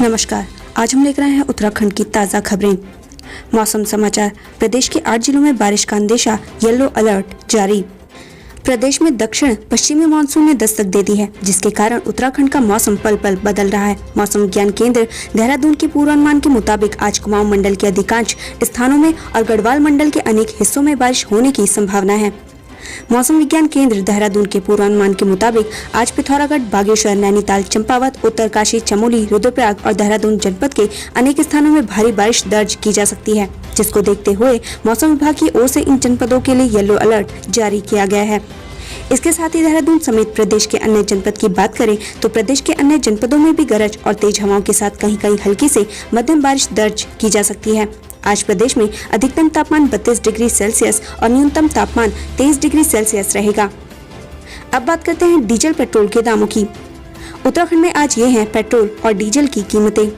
नमस्कार, आज हम लेकर आए हैं उत्तराखंड की ताज़ा खबरें। मौसम समाचार। प्रदेश के 8 जिलों में बारिश का अंदेशा, येलो अलर्ट जारी। प्रदेश में दक्षिण पश्चिमी मानसून ने दस्तक दे दी है, जिसके कारण उत्तराखंड का मौसम पल पल बदल रहा है। मौसम विज्ञान केंद्र देहरादून के पूर्वानुमान के मुताबिक आज कुमाऊं मंडल के अधिकांश स्थानों में और गढ़वाल मंडल के अनेक हिस्सों में बारिश होने की संभावना है। मौसम विज्ञान केंद्र देहरादून के पूर्वानुमान के मुताबिक आज पिथौरागढ़, बागेश्वर, नैनीताल, चंपावत, उत्तरकाशी, चमोली, रुद्रप्रयाग और देहरादून जनपद के अनेक स्थानों में भारी बारिश दर्ज की जा सकती है, जिसको देखते हुए मौसम विभाग की ओर से इन जनपदों के लिए येलो अलर्ट जारी किया गया है। इसके साथ ही देहरादून समेत प्रदेश के अन्य जनपद की बात करें तो प्रदेश के अन्य जनपदों में भी गरज और तेज हवाओं के साथ कहीं कहीं हल्की से मध्यम बारिश दर्ज की जा सकती है। आज प्रदेश में अधिकतम तापमान 32 डिग्री सेल्सियस और न्यूनतम तापमान 23 डिग्री सेल्सियस रहेगा। अब बात करते हैं डीजल पेट्रोल के दामों की। उत्तराखंड में आज ये हैं पेट्रोल और डीजल की कीमतें।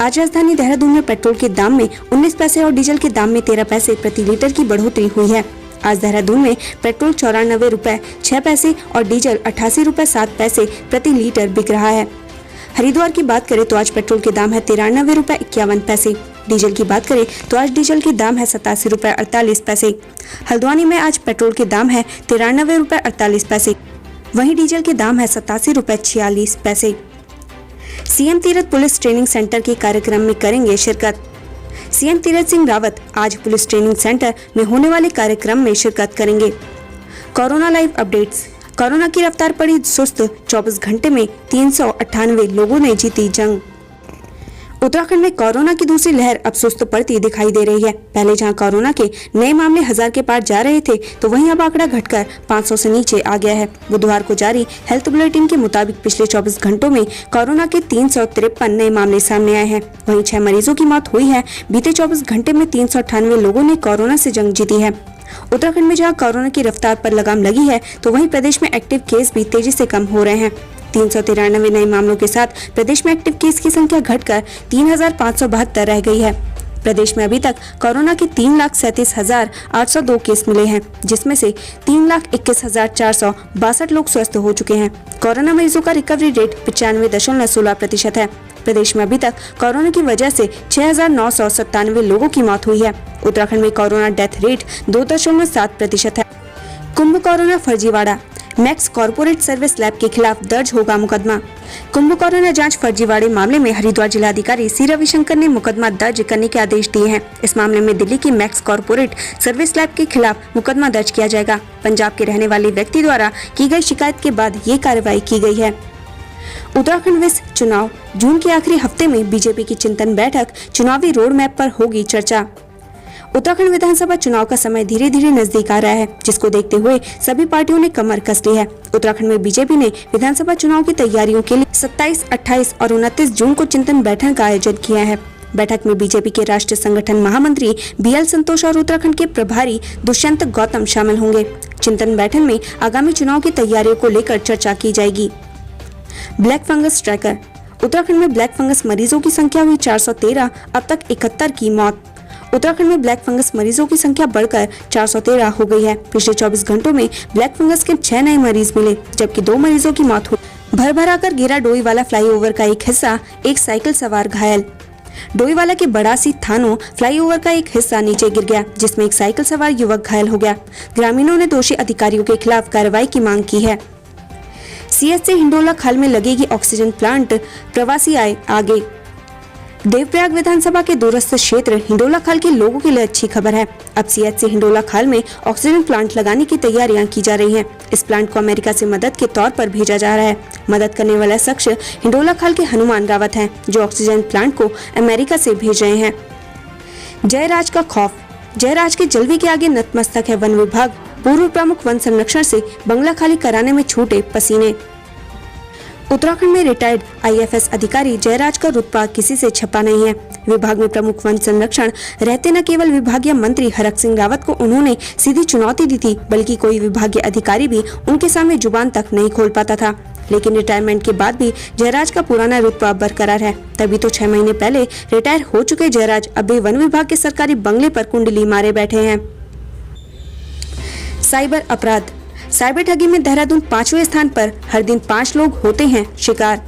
आज राजधानी देहरादून में पेट्रोल के दाम में 19 पैसे और डीजल के दाम में 13 पैसे प्रति लीटर की बढ़ोतरी हुई है। आज देहरादून में पेट्रोल 94 रुपए 6 पैसे और डीजल 88 रुपए 7 पैसे प्रति लीटर बिक रहा है। हरिद्वार की बात करें तो आज पेट्रोल के दाम है 93 रुपए 51 पैसे। डीजल की बात करें तो आज डीजल के दाम है 87 रुपए 48 पैसे। हल्द्वानी में आज पेट्रोल के दाम है 93 रुपए 48 पैसे, वहीं डीजल के दाम है 87 रुपए 46 पैसे। CM Tirath police training centre के कार्यक्रम में करेंगे शिरकत। सीएम तीरथ सिंह रावत आज पुलिस ट्रेनिंग सेंटर में होने वाले कार्यक्रम में शिरकत करेंगे। Corona live updates. कोरोना की रफ्तार पड़ी सुस्त, 24 घंटे में 398 लोगों ने जीती जंग। उत्तराखंड में कोरोना की दूसरी लहर अब सुस्त पड़ती दिखाई दे रही है। पहले जहां कोरोना के नए मामले 1000 के पार जा रहे थे, तो वहीं अब आंकड़ा घटकर 500 से नीचे आ गया है। बुधवार को जारी हेल्थ बुलेटिन के मुताबिक पिछले 24 घंटों में कोरोना के 353 नए मामले सामने आए हैं। वहीं 6 मरीजों की मौत हुई है। बीते 24 घंटे में 398 लोगों ने कोरोना से जंग जीती है। उत्तराखंड में जहां कोरोना की रफ्तार पर लगाम लगी है, तो वहीं प्रदेश में एक्टिव केस भी तेजी से कम हो रहे हैं। 393 नए मामलों के साथ प्रदेश में एक्टिव केस की संख्या घटकर 3572 रह गई है। प्रदेश में अभी तक कोरोना के 3,37,802 केस मिले हैं, जिसमें से 3,21,462 लोग स्वस्थ हो चुके हैं। कोरोना मरीजों का रिकवरी रेट 95.16% है। प्रदेश में अभी तक कोरोना की वजह से 6,997 लोगों की मौत हुई है। उत्तराखंड में कोरोना डेथ रेट 2.7% है। कुंभ कोरोना फर्जीवाड़ा। मैक्स कॉर्पोरेट सर्विस लैब के खिलाफ दर्ज होगा मुकदमा। कुंभ कोरोना जांच फर्जीवाड़े मामले में हरिद्वार जिलाधिकारी सी रविशंकर ने मुकदमा दर्ज करने के आदेश दिए हैं। इस मामले में दिल्ली की मैक्स कॉर्पोरेट सर्विस लैब के खिलाफ मुकदमा दर्ज किया जाएगा। पंजाब के रहने वाले व्यक्ति द्वारा की गई शिकायत के बाद ये कार्रवाई की गई है। उत्तराखंड विस चुनाव। जून के आखिरी हफ्ते में बीजेपी की चिंतन बैठक, चुनावी रोड मैप पर होगी चर्चा। उत्तराखंड विधानसभा चुनाव का समय धीरे धीरे नजदीक आ रहा है, जिसको देखते हुए सभी पार्टियों ने कमर कस ली है। उत्तराखंड में बीजेपी ने विधानसभा चुनाव की तैयारियों के लिए 27, 28 और 29 जून को चिंतन बैठक का आयोजन किया है। बैठक में बीजेपी के राष्ट्रीय संगठन महामंत्री BL संतोष और उत्तराखंड के प्रभारी दुष्यंत गौतम शामिल होंगे। चिंतन बैठक में आगामी चुनाव की तैयारियों को लेकर चर्चा की जाएगी। Black fungus tracker. उत्तराखंड में ब्लैक फंगस मरीजों की संख्या हुई 413, अब तक 71 की मौत। उत्तराखंड में ब्लैक फंगस मरीजों की संख्या बढ़कर 413 हो गई है। पिछले 24 घंटों में ब्लैक फंगस के 6 नए मरीज मिले, जबकि 2 मरीजों की मौत हुई। भर कर गिरा डोईवाला फ्लाईओवर का एक हिस्सा, एक साइकिल सवार घायल। डोईवाला के बड़ासी थानों फ्लाईओवर का एक हिस्सा नीचे गिर गया, जिसमें एक साइकिल सवार युवक घायल हो गया। ग्रामीणों ने दोषी अधिकारियों के खिलाफ कार्रवाई की मांग की है। CH से हिंडोला खाल में लगेगी ऑक्सीजन प्लांट, प्रवासी आए आगे। देवप्रयाग विधानसभा के दूरस्थ क्षेत्र हिंडोला खाल के लोगों के लिए अच्छी खबर है। अब CH से हिंडोला खाल में ऑक्सीजन प्लांट लगाने की तैयारियां की जा रही हैं। इस प्लांट को अमेरिका से मदद के तौर पर भेजा जा रहा है। मदद करने वाला शख्स हिंडोला खाल के हनुमान रावत हैं, जो ऑक्सीजन प्लांट को अमेरिका से भेज रहे हैं। जयराज का खौफ। जयराज के जलवे के आगे नतमस्तक है वन विभाग। पूर्व प्रमुख वन संरक्षण से बंगला खाली कराने में छूटे पसीने। उत्तराखंड में रिटायर्ड IFS अधिकारी जयराज का रुतबा किसी से छपा नहीं है। विभाग में प्रमुख वन संरक्षण रहते न केवल विभागीय मंत्री हरक सिंह रावत को उन्होंने सीधी चुनौती दी थी, बल्कि कोई विभागीय अधिकारी भी उनके सामने जुबान तक नहीं खोल पाता था। लेकिन रिटायरमेंट के बाद भी जयराज का पुराना रुतबा बरकरार है। तभी तो 6 महीने पहले रिटायर हो चुके जयराज अभी वन विभाग के सरकारी बंगले पर कुंडली मारे बैठे हैं। साइबर अपराध, साइबर ठगी में देहरादून 5वें स्थान पर, हर दिन 5 लोग होते हैं शिकार।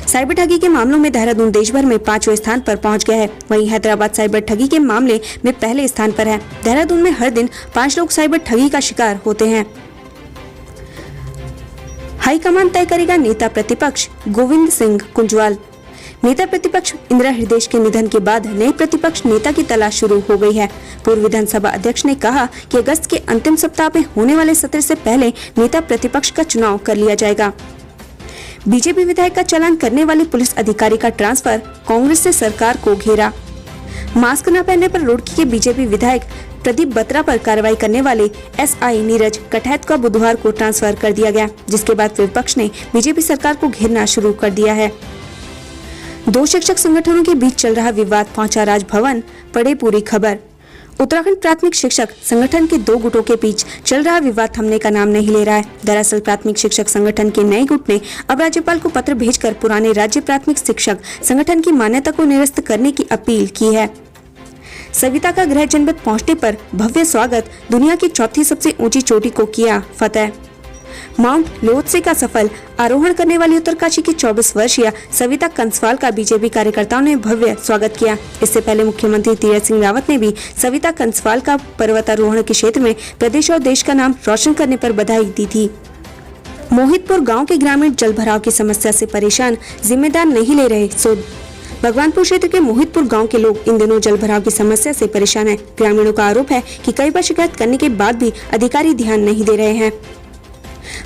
साइबर ठगी के मामलों में देहरादून देश भर में 5वें स्थान पर पहुंच गया है। वहीं हैदराबाद साइबर ठगी के मामले में पहले स्थान पर है। देहरादून में हर दिन 5 लोग साइबर ठगी का शिकार होते हैं। हाईकमान तय करेगा नेता प्रतिपक्ष, गोविंद सिंह कुंजवाल। नेता प्रतिपक्ष इंदिरा हृदय के निधन के बाद नए प्रतिपक्ष नेता की तलाश शुरू हो गई है। पूर्व विधानसभा अध्यक्ष ने कहा कि अगस्त के अंतिम सप्ताह में होने वाले सत्र से पहले नेता प्रतिपक्ष का चुनाव कर लिया जाएगा। बीजेपी विधायक का चालान करने वाले पुलिस अधिकारी का ट्रांसफर, कांग्रेस से सरकार को घेरा। मास्क न पहनने पर रुड़की के बीजेपी विधायक प्रदीप बत्रा पर कार्रवाई करने वाले एसआई नीरज कठैत का बुधवार को ट्रांसफर कर दिया गया, जिसके बाद विपक्ष ने बीजेपी सरकार को घेरना शुरू कर दिया है। 2 शिक्षक संगठनों के बीच चल रहा विवाद पहुंचा राजभवन, पढ़े पूरी खबर। उत्तराखंड प्राथमिक शिक्षक संगठन के 2 गुटों के बीच चल रहा विवाद थमने का नाम नहीं ले रहा है। दरअसल प्राथमिक शिक्षक संगठन के नए गुट ने अब राज्यपाल को पत्र भेजकर पुराने राज्य प्राथमिक शिक्षक संगठन की मान्यता को निरस्त करने की अपील की है। सविता का गृह जनपद पहुंचने पर भव्य स्वागत, दुनिया की 4थी सबसे ऊंची चोटी को किया फतेह। माउंट लोत्से का सफल आरोहण करने वाली उत्तरकाशी की 24 वर्षीय सविता कंसवाल का बीजेपी कार्यकर्ताओं ने भव्य स्वागत किया। इससे पहले मुख्यमंत्री तीरथ सिंह रावत ने भी सविता कंसवाल का पर्वतारोहण के क्षेत्र में प्रदेश और देश का नाम रोशन करने पर बधाई दी थी। मोहितपुर गांव के ग्रामीण जल भराव की समस्या से परेशान, जिम्मेदार नहीं ले रहे सुध। भगवानपुर क्षेत्र के मोहितपुर गांव के लोग इन दिनों जल भराव की समस्या से परेशान हैं। ग्रामीणों का आरोप है कि कई बार शिकायत करने के बाद भी अधिकारी ध्यान नहीं दे रहे हैं।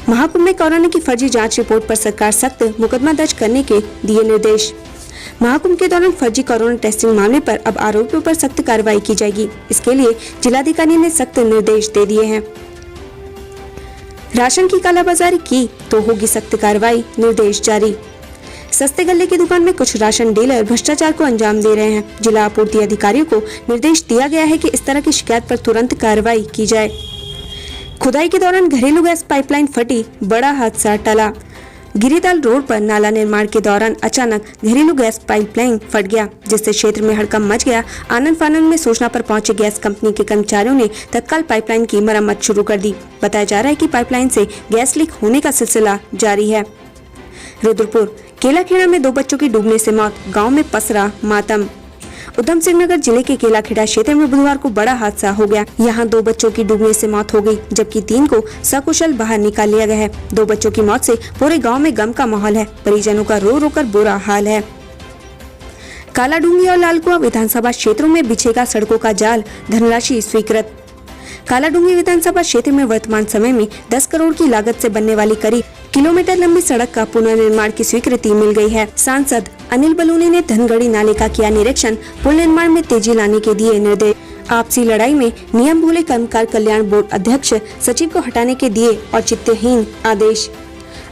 महाकुंभ में कोरोना की फर्जी जांच रिपोर्ट पर सरकार सख्त, मुकदमा दर्ज करने के दिए निर्देश। महाकुंभ के दौरान फर्जी कोरोना टेस्टिंग मामले पर अब आरोपियों पर सख्त कार्रवाई की जाएगी। इसके लिए जिलाधिकारी ने सख्त निर्देश दे दिए हैं। राशन की कालाबाजारी की तो होगी सख्त कार्रवाई, निर्देश जारी। सस्ते गल्ले की दुकान में कुछ राशन डीलर भ्रष्टाचार को अंजाम दे रहे हैं। जिला आपूर्ति अधिकारियों को निर्देश दिया गया है कि इस तरह की शिकायत पर तुरंत कार्रवाई की जाए। खुदाई के दौरान घरेलू गैस पाइपलाइन फटी, बड़ा हादसा टला। गिरिताल रोड पर नाला निर्माण के दौरान अचानक घरेलू गैस पाइपलाइन फट गया, जिससे क्षेत्र में हड़कंप मच गया। आनंद फानन में सूचना पर पहुंचे गैस कंपनी के कर्मचारियों ने तत्काल पाइपलाइन की मरम्मत शुरू कर दी। बताया जा रहा है कि पाइपलाइन से गैस लीक होने का सिलसिला जारी है। रुद्रपुर केलाखेड़ा में 2 बच्चों की डूबने से मौत, गांव में पसरा मातम। उधम सिंह नगर जिले के केलाखेड़ा क्षेत्र में बुधवार को बड़ा हादसा हो गया। यहां 2 बच्चों की डूबने से मौत हो गई, जबकि 3 को सकुशल बाहर निकाल लिया गया है। 2 बच्चों की मौत से पूरे गांव में गम का माहौल है। परिजनों का रो रो कर बुरा हाल है। कालाडूंगी और लालकुआं विधानसभा क्षेत्रों में बिछेगा सड़कों का जाल, धनराशि स्वीकृत। कालाडूंगी विधानसभा क्षेत्र में वर्तमान समय में 10 करोड़ की लागत से बनने वाली करीब किलोमीटर लंबी सड़क का पुनर्निर्माण की स्वीकृति मिल गई है। सांसद अनिल बलूनी ने धनगढ़ी नाले का किया निरीक्षण, पुल निर्माण में तेजी लाने के दिए निर्देश। आपसी लड़ाई में नियम भूले कर्मकार कल्याण बोर्ड अध्यक्ष सचिव को हटाने के दिए औचित्यहीन आदेश।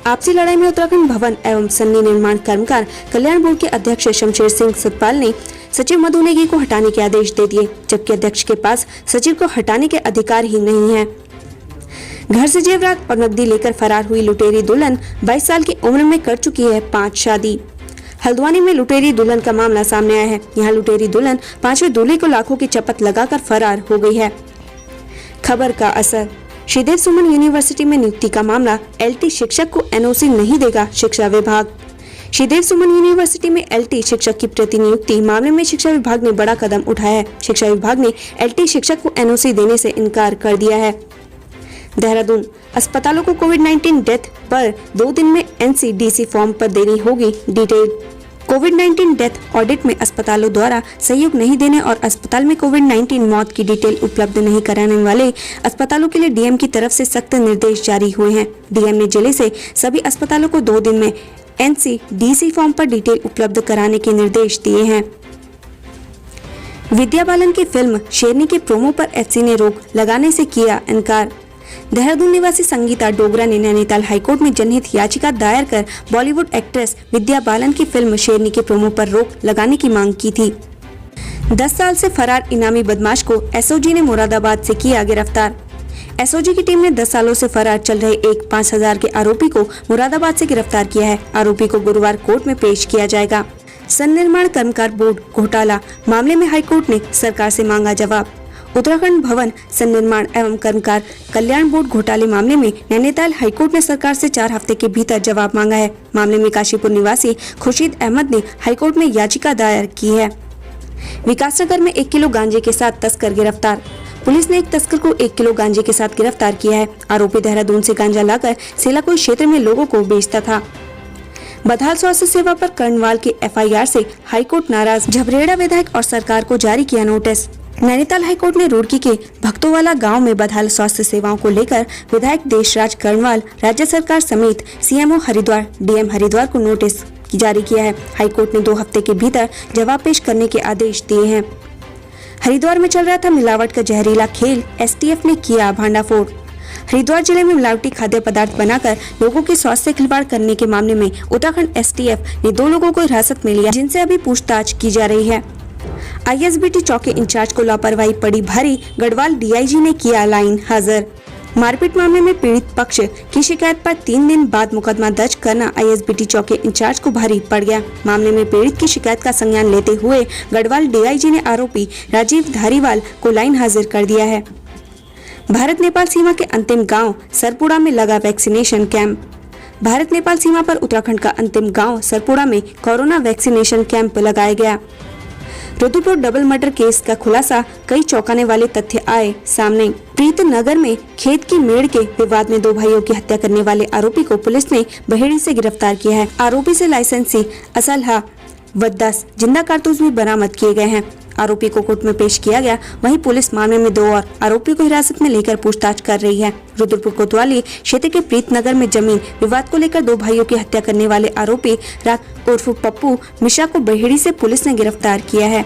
आपसी लड़ाई में उत्तराखंड भवन एवं सन्नी निर्माण कर्मकार कल्याण बोर्ड के अध्यक्ष शमशेर सिंह सतपाल ने सचिव मधु नेगी को हटाने के आदेश दे दिए, जबकि अध्यक्ष के पास सचिव को हटाने के अधिकार ही नहीं है। घर से जेवरात और नकदी लेकर फरार हुई लुटेरी दुल्हन 22 साल की उम्र में कर चुकी है 5 शादी। हल्द्वानी में लुटेरी दुल्हन का मामला सामने आया है। यहाँ लुटेरी दुल्हन 5वें दूल्हे को लाखों की चपत लगाकर फरार हो गई है। खबर का असर, श्रीदेव सुमन यूनिवर्सिटी में नियुक्ति का मामला, एलटी शिक्षक को एनओसी नहीं देगा शिक्षा विभाग। श्रीदेव सुमन यूनिवर्सिटी में एलटी शिक्षक की प्रतिनियुक्ति मामले में शिक्षा विभाग ने बड़ा कदम उठाया है। शिक्षा विभाग ने एलटी शिक्षक को एनओसी देने से इनकार कर दिया है। देहरादून अस्पतालों को कोविड-19 डेथ पर 2 दिन में एनसीडीसी फॉर्म पर देनी होगी डिटेल। कोविड-19 डेथ ऑडिट में अस्पतालों द्वारा सहयोग नहीं देने और अस्पताल में कोविड-19 मौत की डिटेल उपलब्ध नहीं कराने वाले अस्पतालों के लिए डीएम की तरफ से सख्त निर्देश जारी हुए हैं। डीएम ने जिले से सभी अस्पतालों को 2 दिन में एनसीडीसी फॉर्म पर डिटेल उपलब्ध कराने के निर्देश दिए हैं। विद्या बालन की फिल्म शेरनी के प्रोमो पर एफसी ने रोक लगाने से किया इनकार। देहरादून निवासी संगीता डोगरा ने नैनीताल हाईकोर्ट में जनहित याचिका दायर कर बॉलीवुड एक्ट्रेस विद्या बालन की फिल्म शेरनी के प्रोमो पर रोक लगाने की मांग की थी। 10 साल से फरार इनामी बदमाश को एसओजी ने मुरादाबाद से किया गिरफ्तार। एसओजी की टीम ने 10 सालों से फरार चल रहे एक 5,000 के आरोपी को मुरादाबाद से गिरफ्तार किया है। आरोपी को गुरुवार कोर्ट में पेश किया जाएगा। सन्निर्माण कर्मकार बोर्ड घोटाला मामले में हाईकोर्ट ने सरकार से मांगा जवाब। उत्तराखंड भवन सन्निर्माण एवं कर्मकार कल्याण बोर्ड घोटाले मामले में नैनीताल हाईकोर्ट ने सरकार से 4 हफ्ते के भीतर जवाब मांगा है। मामले में काशीपुर निवासी खुर्शीद अहमद ने हाईकोर्ट में याचिका दायर की है। विकासनगर में 1 किलो गांजे के साथ तस्कर गिरफ्तार। पुलिस ने एक तस्कर को 1 किलो गांजे के साथ गिरफ्तार किया है। आरोपी देहरादून से गांजा लाकर सेलाकुई क्षेत्र में लोगों को बेचता था। बदहाल स्वास्थ्य सेवा पर कर्णवाल के एफआईआर से हाईकोर्ट नाराज। झबरेड़ा विधायक और सरकार को जारी किया नोटिस। नैनीताल हाईकोर्ट ने रुड़की के भक्तोवाला गांव में बदहाल स्वास्थ्य सेवाओं को लेकर विधायक देशराज कर्णवाल, राज्य सरकार समेत सीएमओ हरिद्वार, डीएम हरिद्वार को नोटिस जारी किया है। हाईकोर्ट ने 2 हफ्ते के भीतर जवाब पेश करने के आदेश दिए हैं। हरिद्वार में चल रहा था मिलावट का जहरीला खेल, एसटीएफ ने किया भांडाफोड़। हरिद्वार जिले में मिलावटी खाद्य पदार्थ बनाकर लोगों के स्वास्थ्य से खिलवाड़ करने के मामले में उत्तराखंड एसटीएफ ने 2 लोगों को हिरासत में लिया, जिनसे अभी पूछताछ की जा रही है। आईएसबीटी चौकी इंचार्ज को लापरवाही पड़ी भारी, गढ़वाल डीआईजी ने किया लाइन हाजिर। मारपीट मामले में पीड़ित पक्ष की शिकायत पर 3 दिन बाद मुकदमा दर्ज करना आईएसबीटी चौकी इंचार्ज को भारी पड़ गया। मामले में पीड़ित की शिकायत का संज्ञान लेते हुए गढ़वाल डीआईजी ने आरोपी राजीव धारीवाल को लाइन हाजिर कर दिया है। भारत नेपाल सीमा के अंतिम गांव सरपुड़ा में लगा वैक्सीनेशन कैंप। भारत नेपाल सीमा पर उत्तराखंड का अंतिम गांव सरपुड़ा में कोरोना वैक्सीनेशन कैंप लगाया गया। रुद्रपुर डबल मर्डर केस का खुलासा, कई चौंकाने वाले तथ्य आए सामने। प्रीतनगर में खेत की मेड़ के विवाद में 2 भाइयों की हत्या करने वाले आरोपी को पुलिस ने बहेड़ी से गिरफ्तार किया है। आरोपी से लाइसेंसी असलहा व 10 जिंदा कारतूस भी बरामद किए गए हैं। आरोपी को कोर्ट में पेश किया गया। वहीं पुलिस मामले में 2 और आरोपियों को हिरासत में लेकर पूछताछ कर रही है। रुद्रपुर कोतवाली क्षेत्र के प्रीतनगर में जमीन विवाद को लेकर 2 भाइयों की हत्या करने वाले आरोपी रात उर्फ पप्पू मिश्रा को बहेड़ी से पुलिस ने गिरफ्तार किया है।